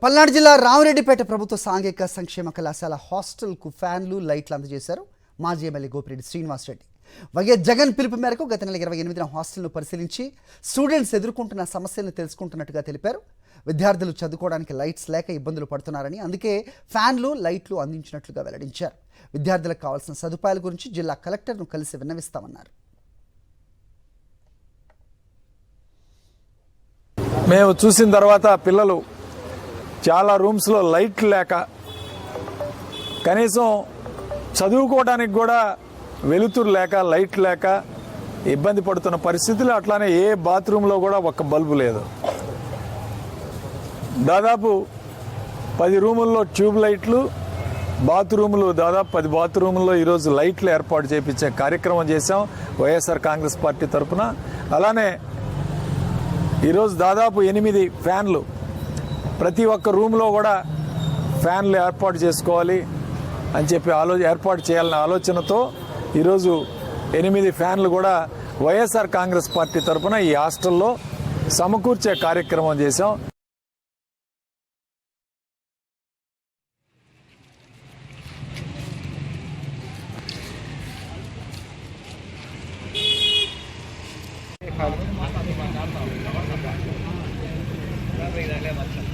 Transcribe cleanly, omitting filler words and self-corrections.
పల్నాడు జిల్లా రామిరెడ్డిపేట ప్రభుత్వ సాంఘిక సంక్షేమ కళాశాల హాస్టల్కు ఫ్యాన్లు లైట్లు అందజేశారు మాజీ ఎమ్మెల్యే గోపిరెడ్డి శ్రీనివాసరెడ్డి. వైఎస్ జగన్ పిలుపు మేరకు గత నెల 28న హాస్టల్ను పరిశీలించి స్టూడెంట్స్ ఎదుర్కొంటున్న సమస్యలను తెలుసుకుంటున్నట్టుగా తెలిపారు. విద్యార్థులు చదువుకోవడానికి లైట్స్ లేక ఇబ్బందులు పడుతున్నారని, అందుకే ఫ్యాన్లు లైట్లు అందించినట్లుగా వెల్లడించారు. విద్యార్థులకు కావాల్సిన సదుపాయాల గురించి జిల్లా కలెక్టర్ను కలిసి విన్నవిస్తామన్నారు. మేము చూసిన తర్వాత పిల్లలు చాలా రూమ్స్లో లైట్లు లేక కనీసం చదువుకోవడానికి కూడా వెలుతురు లేక లైట్ లేక ఇబ్బంది పడుతున్న పరిస్థితులు. అట్లానే ఏ బాత్రూంలో కూడా ఒక్క బల్బు లేదు. దాదాపు 10 రూముల్లో ట్యూబ్ లైట్లు, బాత్రూములు దాదాపు 10 బాత్రూముల్లో ఈరోజు లైట్లు ఏర్పాటు చేయించే కార్యక్రమం చేశాం వైఎస్ఆర్ కాంగ్రెస్ పార్టీ తరఫున. అలానే ఈరోజు దాదాపు 8 ఫ్యాన్లు, ప్రతి ఒక్క రూమ్లో కూడా ఫ్యాన్లు ఏర్పాటు చేసుకోవాలి అని చెప్పి ఏర్పాటు చేయాలనే ఆలోచనతో ఈరోజు 8 ఫ్యాన్లు కూడా వైఎస్ఆర్ కాంగ్రెస్ పార్టీ తరఫున ఈ హాస్టల్లో సమకూర్చే కార్యక్రమం చేశాం. Gracias.